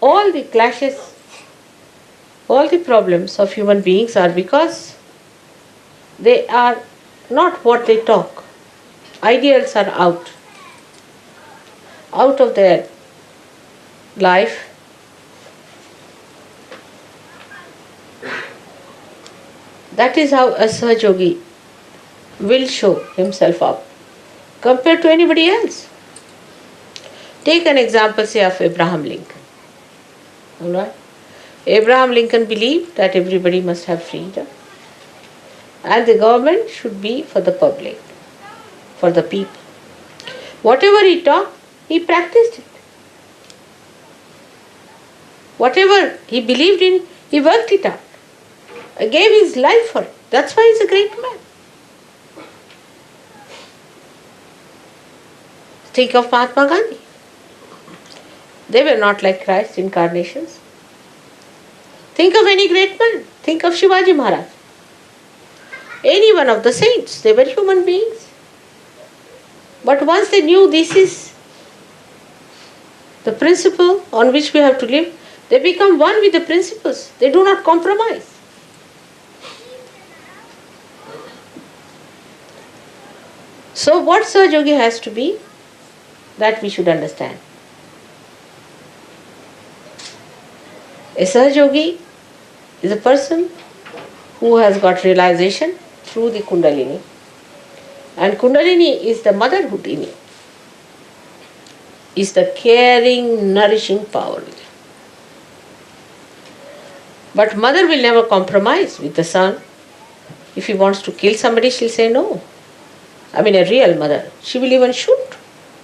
all the clashes, all the problems of human beings are because they are not what they talk. Ideals are out of their life. That is how a Sahaja Yogi will show himself up compared to anybody else. Take an example, say, of Abraham Lincoln. Alright? Abraham Lincoln believed that everybody must have freedom and the government should be for the public, for the people. Whatever he taught, he practiced it. Whatever he believed in, he worked it out. Gave his life for it. That's why he's a great man. Think of Mahatma Gandhi. They were not like Christ incarnations. Think of any great man. Think of Shivaji Maharaj. Any one of the saints. They were human beings. But once they knew this is the principle on which we have to live, they become one with the principles. They do not compromise. So what Sahaja Yogi has to be, that we should understand. A Sahaja Yogi is a person who has got realization through the Kundalini. And Kundalini is the motherhood in you. Is the caring, nourishing power within. But mother will never compromise with the son. If he wants to kill somebody, she'll say no. I mean, a real mother. She will even shoot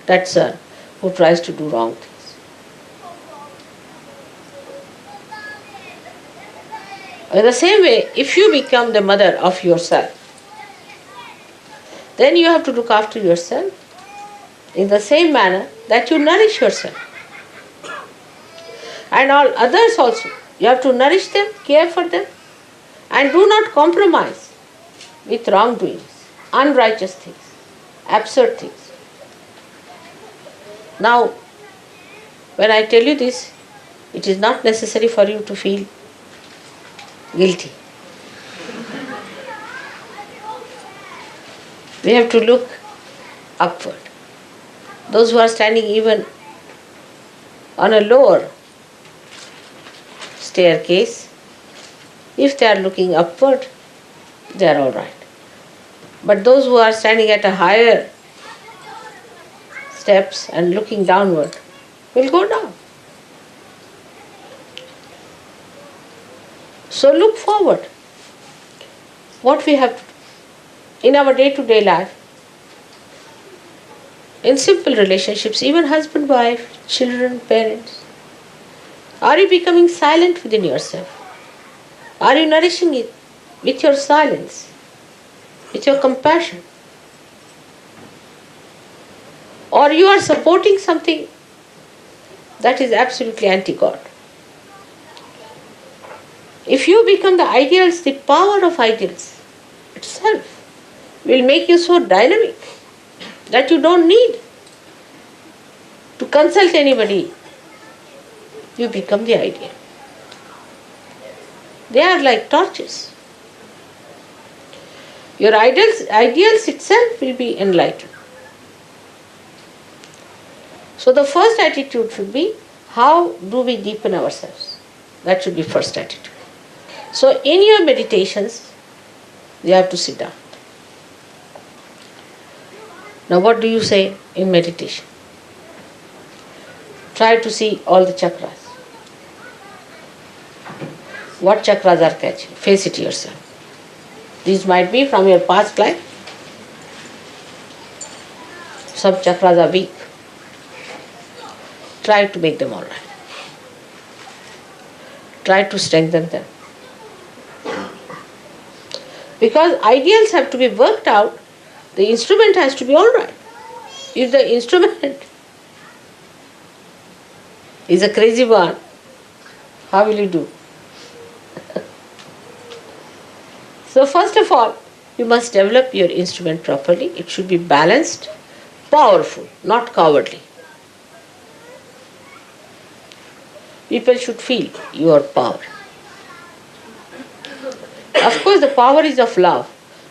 that son who tries to do wrong things. In the same way, if you become the mother of yourself, then you have to look after yourself in the same manner that you nourish yourself. And all others also. You have to nourish them, care for them, and do not compromise with wrongdoings, unrighteous things, absurd things. Now, when I tell you this, it is not necessary for you to feel guilty. We have to look upward. Those who are standing even on a lower staircase, if they are looking upward, they are all right. But those who are standing at a higher steps and looking downward will go down. So look forward. What we have in our day-to-day life, in simple relationships, even husband, wife, children, parents. Are you becoming silent within yourself? Are you nourishing it with your silence, with your compassion? Or you are supporting something that is absolutely anti-God? If you become the ideals, the power of ideals itself will make you so dynamic that you don't need to consult anybody. You become the ideal. They are like torches. Your ideals itself will be enlightened. So the first attitude should be, how do we deepen ourselves? That should be first attitude. So in your meditations, you have to sit down. Now what do you say in meditation? Try to see all the chakras. What chakras are catching? Face it yourself. These might be from your past life. Some chakras are weak. Try to make them all right. Try to strengthen them. Because ideals have to be worked out, the instrument has to be all right. If the instrument is a crazy one, how will you do? So first of all, you must develop your instrument properly. It should be balanced, powerful, not cowardly. People should feel your power. Of course, the power is of love,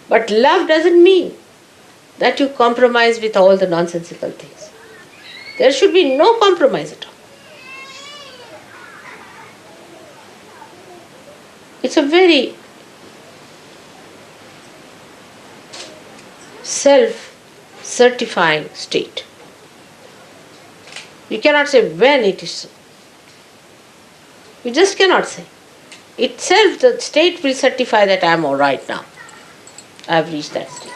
but love doesn't mean that you compromise with all the nonsensical things. There should be no compromise at all. It's a very self-certifying state. You cannot say when it is so. You just cannot say. Itself, the state will certify that I am all right now. I have reached that state.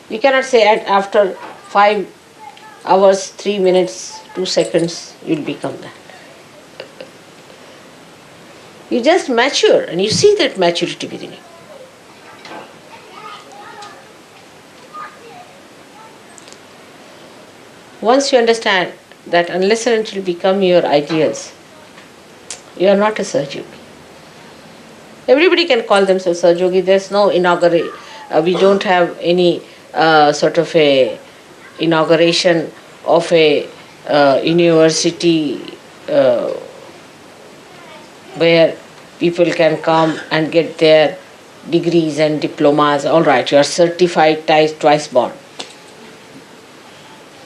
You cannot say after 5 hours, 3 minutes, 2 seconds, you will become that. You just mature and you see that maturity within you. Once you understand that unless and until you become your ideals, you are not a Sahaja Yogi. Everybody can call themselves Sahaja Yogi. There's no inauguration. We don't have any sort of a inauguration of a university where people can come and get their degrees and diplomas. All right, you are certified twice born.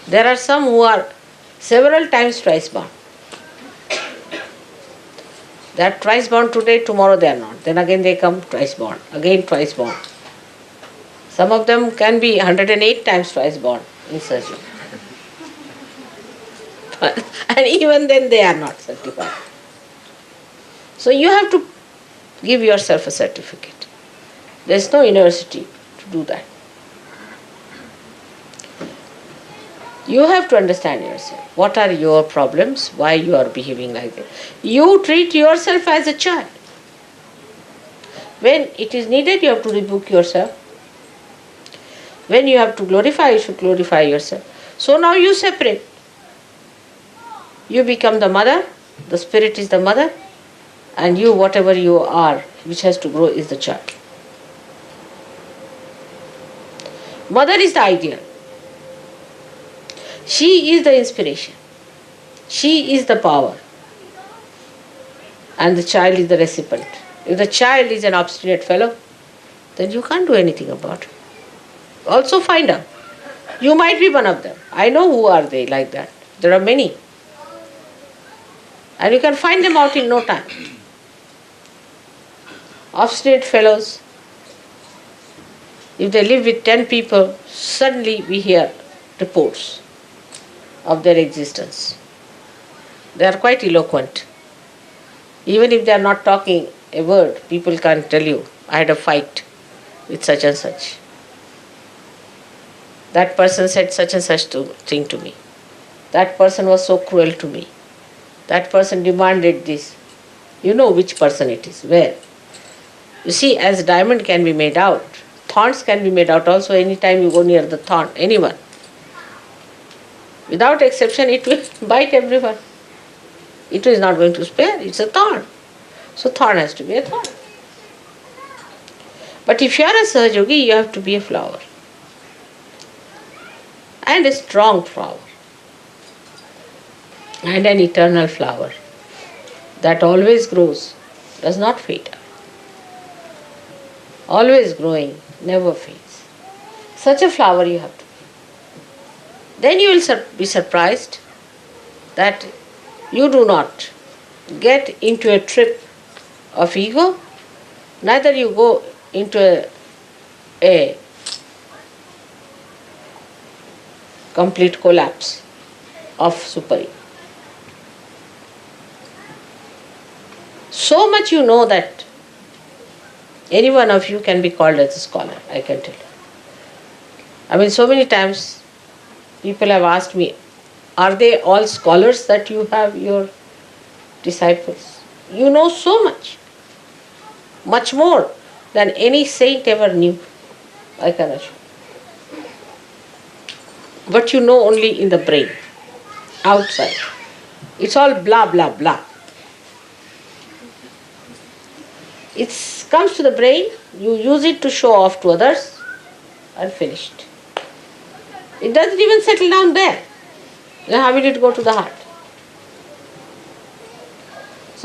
There are some who are several times twice born. They are twice born today, tomorrow they are not. Then again they come twice born, again twice born. Some of them can be 108 times twice born in Sahaja Yoga. And even then they are not certified. So you have to give yourself a certificate. There is no university to do that. You have to understand yourself. What are your problems? Why you are behaving like that? You treat yourself as a child. When it is needed, you have to rebuke yourself. When you have to glorify, you should glorify yourself. So now you separate. You become the mother, the spirit is the mother, and you, whatever you are, which has to grow, is the child. Mother is the ideal. She is the inspiration. She is the power. And the child is the recipient. If the child is an obstinate fellow, then you can't do anything about it. Also find out. You might be one of them. I know who are they like that. There are many. And you can find them out in no time. Obstinate fellows, if they live with 10 people, suddenly we hear reports of their existence. They are quite eloquent. Even if they are not talking a word, people can tell you, I had a fight with such and such. That person said such and such thing to me. That person was so cruel to me. That person demanded this. You know which person it is, where. You see, as diamond can be made out, thorns can be made out also anytime you go near the thorn, anyone. Without exception, it will bite everyone. It is not going to spare, it's a thorn. So thorn has to be a thorn. But if you are a Sahaja Yogi, you have to be a flower. And a strong flower. And an eternal flower that always grows, does not fade. Always growing, never fades. Such a flower you have to be. Then you will be surprised that you do not get into a trip of ego, neither you go into a complete collapse of super-ego. So much you know that any one of you can be called as a scholar, I can tell you. I mean, so many times people have asked me, are they all scholars that you have your disciples? You know so much. Much more than any saint ever knew, I can assure. But you know only in the brain, outside. It's all blah, blah, blah. It comes to the brain, you use it to show off to others, and finished. It doesn't even settle down there. Then how will it go to the heart?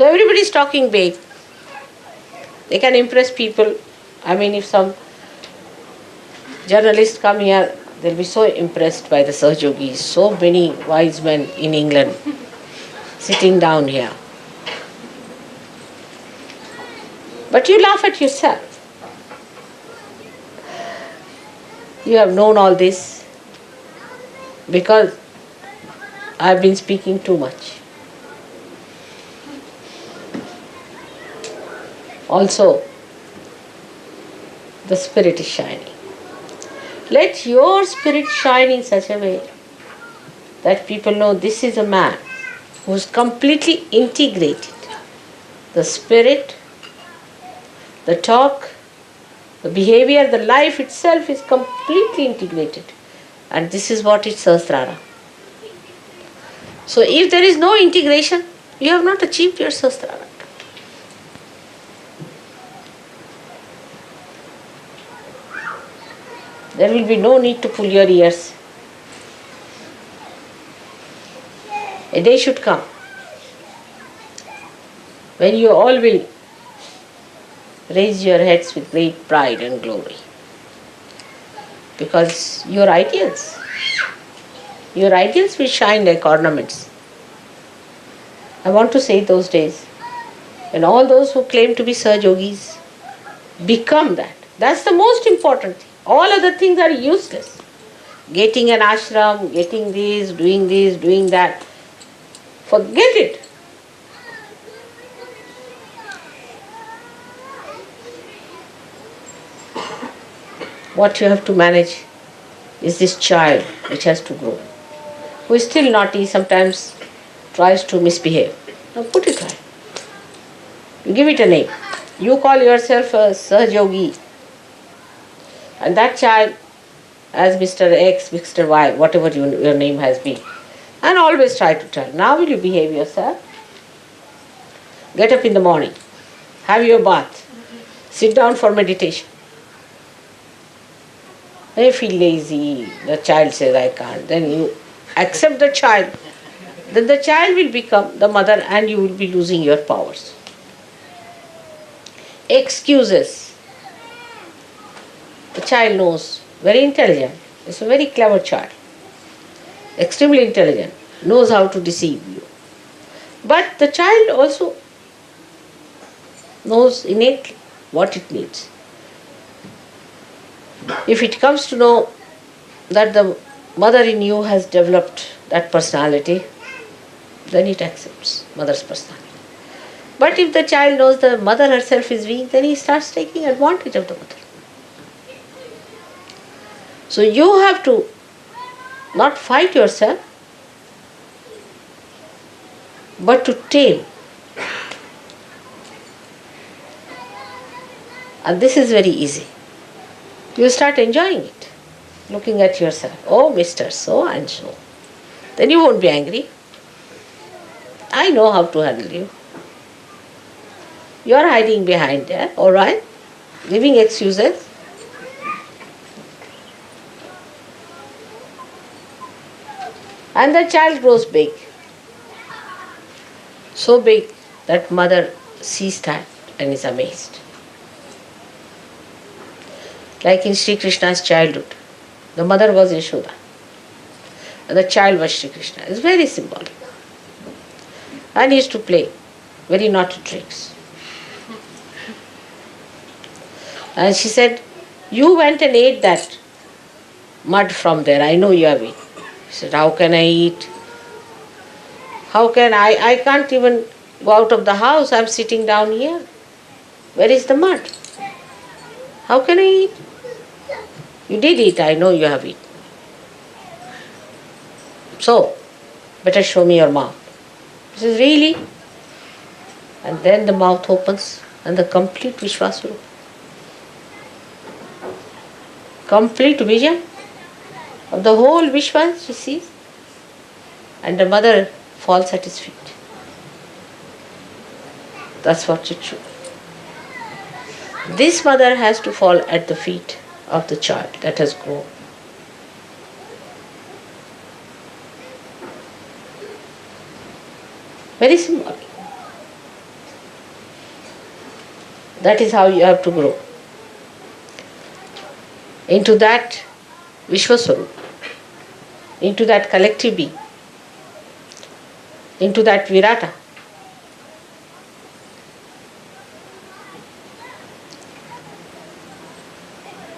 So everybody is talking big. They can impress people. I mean, if some journalists come here, they'll be so impressed by the Sahaja Yogis. So many wise men in England sitting down here. But you laugh at yourself. You have known all this because I've been speaking too much. Also, the spirit is shining. Let your spirit shine in such a way that people know this is a man who is completely integrated. The spirit, the talk, the behavior, the life itself is completely integrated. And this is what is Sahasrara. So if there is no integration, you have not achieved your Sahasrara. There will be no need to pull your ears. A day should come when you all will raise your heads with great pride and glory. Because your ideals will shine like ornaments. I want to say those days when all those who claim to be Sahaja Yogis become that. That's the most important thing. All other things are useless. Getting an ashram, getting this, doing that. Forget it. What you have to manage is this child which has to grow, who is still naughty, sometimes tries to misbehave. Now put it right. You give it a name. You call yourself a Sahaja Yogi. And that child, as Mr. X, Mr. Y, whatever your name has been, and always try to tell, now will you behave yourself? Get up in the morning, have your bath, sit down for meditation. When you feel lazy, the child says, I can't, then you accept the child. Then the child will become the mother and you will be losing your powers. Excuses. The child knows, very intelligent, it's a very clever child, extremely intelligent, knows how to deceive you. But the child also knows innately what it needs. If it comes to know that the mother in you has developed that personality, then it accepts mother's personality. But if the child knows the mother herself is weak, then he starts taking advantage of the mother. So you have to not fight yourself, but to tame. And this is very easy. You start enjoying it, looking at yourself. Oh, Mr. So and so. Then you won't be angry. I know how to handle you. You are hiding behind there, all right? Giving excuses. And the child grows big. So big that mother sees that and is amazed. Like in Sri Krishna's childhood, the mother was Yashoda and the child was Sri Krishna. It's very symbolic. And he used to play very naughty tricks. And she said, you went and ate that mud from there. I know you have eaten. He said, how can I eat? How can I can't even go out of the house. I'm sitting down here. Where is the mud? How can I eat? You did eat. I know you have eaten. So, better show me your mouth. He says, really? And then the mouth opens and the complete Vishwasvarupa. Complete vision of the whole Vishwa she sees. And the mother falls at his feet. That's what it should. This mother has to fall at the feet of the child that has grown. Very symbolic. That is how you have to grow into that Vishwaswarup, into that collective being, into that Virata.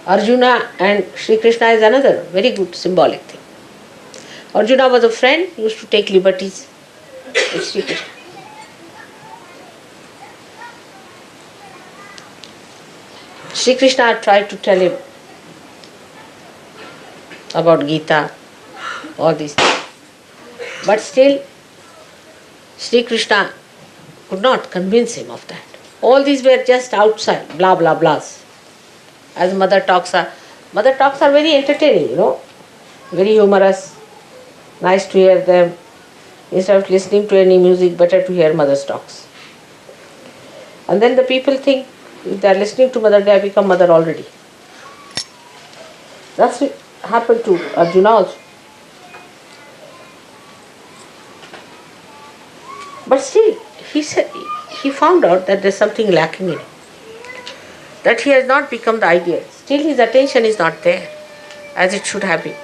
Arjuna and Sri Krishna is another very good symbolic thing. Arjuna was a friend, used to take liberties with Sri Krishna. Sri Krishna tried to tell him about Gita, all these things. But still, Sri Krishna could not convince him of that. All these were just outside, blah blah blahs. As mother talks are very entertaining, very humorous, nice to hear them. Instead of listening to any music, better to hear mother's talks. And then the people think if they are listening to mother, they have become mother already. That's what happened to Arjuna also. But still, he found out that there's something lacking in him. That he has not become the ideal. Still his attention is not there as it should have been.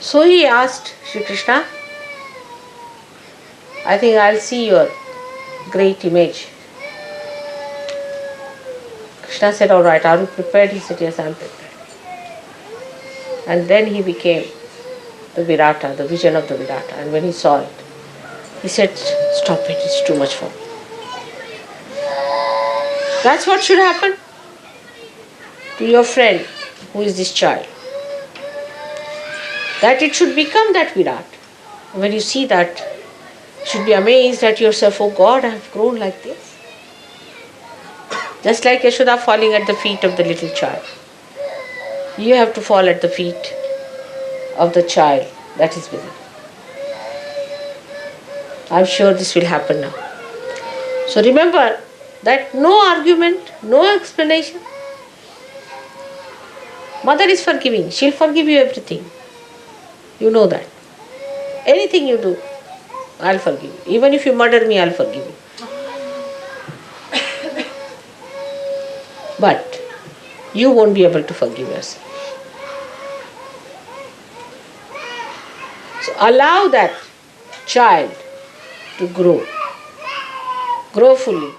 So he asked Sri Krishna, I think I'll see your great image. Krishna said, all right, are you prepared? He said, yes, I am prepared. And then he became the Virata, the vision of the Virata. And when he saw it, he said, stop it, it's too much for me. That's what should happen to your friend who is this child. That it should become that Virat. When you see that, you should be amazed at yourself, oh God, I have grown like this. Just like Yashoda falling at the feet of the little child. You have to fall at the feet of the child that is within. I'm sure this will happen now. So remember that no argument, no explanation. Mother is forgiving. She'll forgive you everything. You know that. Anything you do, I'll forgive you. Even if you murder me, I'll forgive you. But you won't be able to forgive yourself. So allow that child to grow fully.